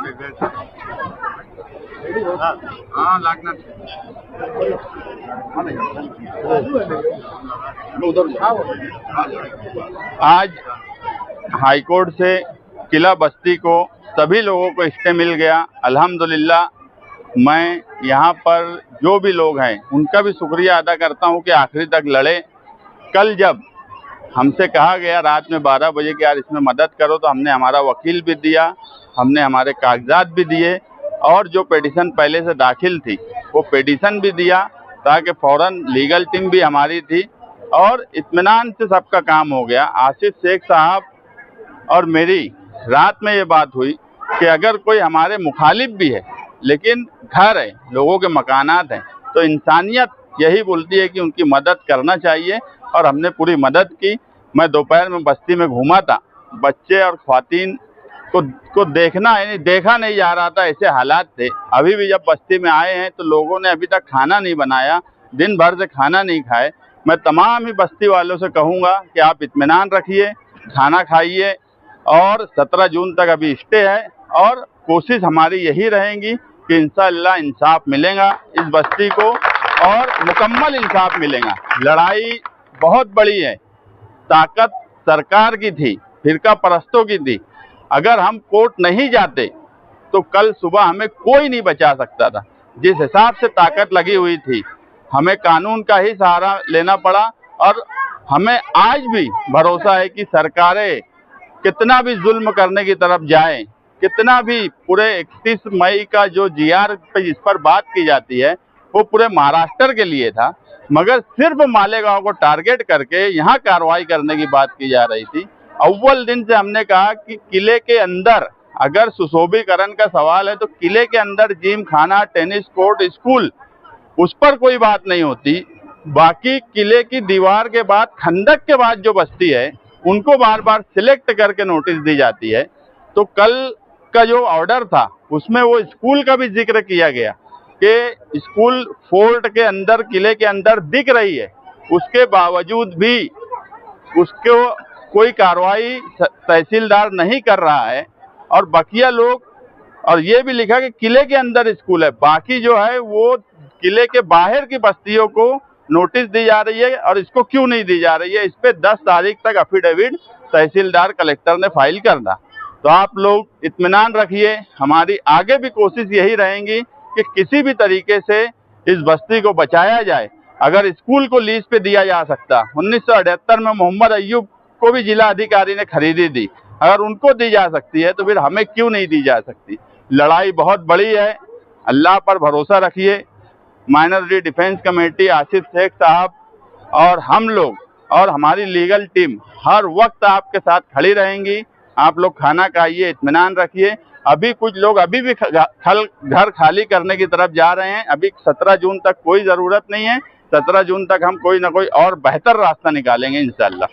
आज हाईकोर्ट से किला बस्ती को सभी लोगों को स्टे मिल गया। अल्हम्दुलिल्लाह, मैं यहाँ पर जो भी लोग हैं उनका भी शुक्रिया अदा करता हूँ कि आखिरी तक लड़े। कल जब हमसे कहा गया रात में 12 बजे कि यार इसमें मदद करो, तो हमने हमारा वकील भी दिया, हमने हमारे कागजात भी दिए और जो पिटीशन पहले से दाखिल थी वो पिटीशन भी दिया, ताकि फ़ौरन लीगल टीम भी हमारी थी और इत्मीनान से सबका काम हो गया। आसिफ शेख साहब और मेरी रात में ये बात हुई कि अगर कोई हमारे मुखालिफ भी है लेकिन घर है, लोगों के मकानात हैं, तो इंसानियत यही बोलती है कि उनकी मदद करना चाहिए और हमने पूरी मदद की। मैं दोपहर में बस्ती में घूमा था, बच्चे और ख्वातीन को देखा नहीं जा रहा था, ऐसे हालात थे। अभी भी जब बस्ती में आए हैं तो लोगों ने अभी तक खाना नहीं बनाया, दिन भर से खाना नहीं खाए। मैं तमाम ही बस्ती वालों से कहूँगा कि आप इत्मीनान रखिए, खाना खाइए और 17 जून तक अभी स्टे है और कोशिश हमारी यही रहेगी कि इंशाअल्लाह इंसाफ मिलेगा इस बस्ती को और मुकम्मल इंसाफ मिलेगा। लड़ाई बहुत बड़ी है, ताकत सरकार की थी, फिरका परस्तों की थी। अगर हम कोर्ट नहीं जाते तो कल सुबह हमें कोई नहीं बचा सकता था। जिस हिसाब से ताकत लगी हुई थी, हमें कानून का ही सहारा लेना पड़ा और हमें आज भी भरोसा है कि सरकारें कितना भी जुल्म करने की तरफ जाएं, कितना भी पूरे 31 मई का जो जीआर पे जिस पर बात की जाती है वो पूरे महाराष्ट्र के लिए था, मगर सिर्फ मालेगांव को टारगेट करके यहाँ कार्रवाई करने की बात की जा रही थी। अव्वल दिन से हमने कहा कि किले के अंदर अगर सुशोभीकरण का सवाल है तो किले के अंदर जिम खाना, टेनिस कोर्ट, स्कूल, उस पर कोई बात नहीं होती। बाकी किले की दीवार के बाद, खंदक के बाद जो बस्ती है उनको बार बार सिलेक्ट करके नोटिस दी जाती है। तो कल का जो ऑर्डर था उसमें वो स्कूल का भी जिक्र किया गया कि स्कूल फोर्ट के अंदर, किले के अंदर दिख रही है, उसके बावजूद भी उसको कोई कार्रवाई तहसीलदार नहीं कर रहा है और बकिया लोग, और ये भी लिखा कि किले के अंदर स्कूल है, बाकी जो है वो किले के बाहर की बस्तियों को नोटिस दी जा रही है और इसको क्यों नहीं दी जा रही है, इस पे 10 तारीख तक अफिडेविट तहसीलदार कलेक्टर ने फाइल करना। तो आप लोग इत्मीनान रखिए, हमारी आगे भी कोशिश यही रहेगी कि किसी भी तरीके से इस बस्ती को बचाया जाए। अगर स्कूल को लीज पे दिया जा सकता, 1978 में मोहम्मद अय्यूब को भी जिला अधिकारी ने खरीदी थी, अगर उनको दी जा सकती है तो फिर हमें क्यों नहीं दी जा सकती। लड़ाई बहुत बड़ी है, अल्लाह पर भरोसा रखिए। Minority defence committee, Asif Shaikh साहब और हम लोग और हमारी लीगल टीम हर वक्त आपके साथ खड़ी रहेंगी। आप लोग खाना खाइए, इत्मीनान रखिए। अभी कुछ लोग अभी भी घर खाली करने की तरफ जा रहे हैं। अभी 17 जून तक कोई ज़रूरत नहीं है, 17 जून तक हम कोई ना कोई और बेहतर रास्ता निकालेंगे इंशाअल्लाह।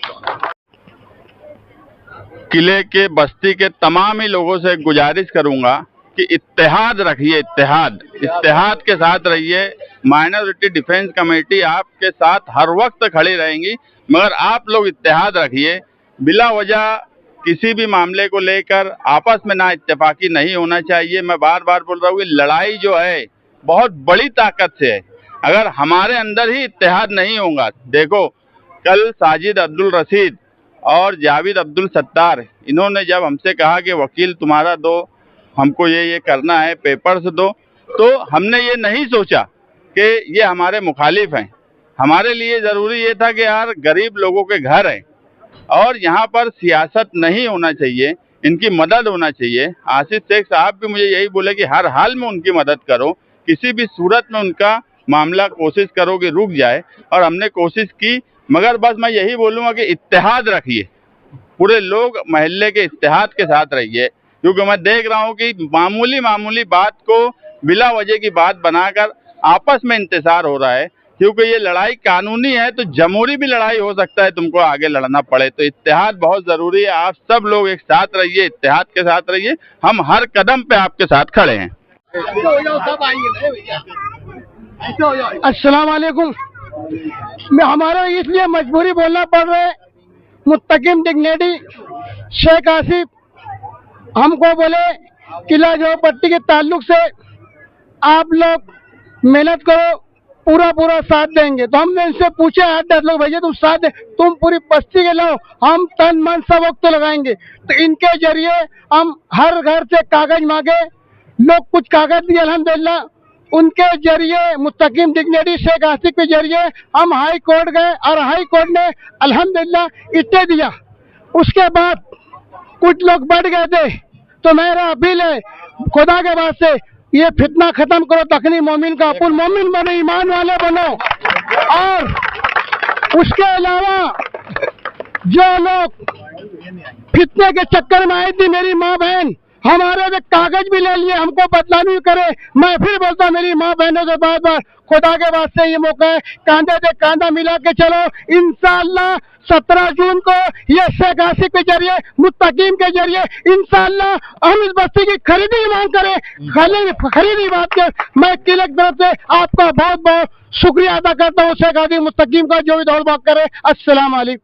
किले के बस्ती के तमाम ही लोगों से गुजारिश करूंगा कि इत्तेहाद रखिए, इत्तेहाद के साथ रहिए। माइनॉरिटी डिफेंस कमेटी आपके साथ हर वक्त खड़ी रहेंगी, मगर आप लोग इत्तेहाद रखिए। बिला वजह किसी भी मामले को लेकर आपस में ना इत्तेफाकी नहीं होना चाहिए। मैं बार बार बोल रहा हूँ कि लड़ाई जो है बहुत बड़ी ताकत से है, अगर हमारे अंदर ही इत्तेहाद नहीं होगा। देखो, कल साजिद अब्दुल रशीद और जावेद अब्दुल सत्तार, इन्होंने जब हमसे कहा कि वकील तुम्हारा दो, हमको ये करना है, पेपर्स दो, तो हमने ये नहीं सोचा कि ये हमारे मुखालिफ हैं। हमारे लिए ज़रूरी ये था कि यार गरीब लोगों के घर हैं और यहाँ पर सियासत नहीं होना चाहिए, इनकी मदद होना चाहिए। आसिफ शेख साहब भी मुझे यही बोले कि हर हाल में उनकी मदद करो, किसी भी सूरत में उनका मामला कोशिश करो कि रुक जाए, और हमने कोशिश की। मगर बस मैं यही बोलूँगा कि इत्तेहाद रखिए, पूरे लोग महल्ले के इत्तेहाद के साथ रहिए, क्योंकि मैं देख रहा हूँ कि मामूली बात को बिला वजह की बात बनाकर आपस में इंतजार हो रहा है। क्योंकि ये लड़ाई कानूनी है तो जमहूरी भी लड़ाई हो सकता है, तुमको आगे लड़ना पड़े। तो इत्तेहाद बहुत ज़रूरी है। आप सब लोग एक साथ रहिए, इत्तेहाद के साथ रहिए, हम हर कदम पे आपके साथ खड़े हैं। अस्सलाम वालेकुम। मैं हमारा इसलिए मजबूरी बोलना पड़ रहा है, मुत्तकिम डिग्नेटी शेख आसिफ हमको बोले किला झोपड़पट्टी के ताल्लुक से आप लोग मेहनत करो, पूरा साथ देंगे। तो हमने इनसे पूछे 8-10 लोग, भैया तुम साथ दे, तुम पूरी बस्ती के लाओ, हम तन मन सब वक्त लगाएंगे। तो इनके जरिए हम हर घर से कागज मांगे, लोग कुछ कागज दिए अल्हम्दुलिल्लाह। उनके जरिए मुस्तकीम डिग्नेरी शेख आसिफ के जरिए हम हाई कोर्ट गए और हाई कोर्ट ने अल्हम्दुलिल्लाह इटे दिया। उसके बाद कुछ लोग बढ़ गए थे, तो मेरा अपील है खुदा के वास्ते ये फितना खत्म करो, तखनी मोमिन का अपुन मोमिन बनो, ईमान वाले बनो। और उसके अलावा जो लोग फितने के चक्कर में आई थी, मेरी माँ बहन, हमारे भी कागज भी ले लिए, हमको बदनामी करे। मैं फिर बोलता मेरी माँ बहनों से बार बार, खुदा के वास्ते ये मौका है, कांधे से कांधा मिला के चलो। इंशाअल्लाह 17 जून को ये शेख आसिफ के जरिए, मुस्तकीम के जरिए इंशाअल्लाह हम इस बस्ती की खरीदी मांग करें, खरीदी बात कर। मैं किले की तरफ से आपका बहुत बहुत शुक्रिया अदा करता हूँ शेख आसिफ मुस्तकीम का, जो भी दौड़ भाग करे। अस्सलाम वालेकुम।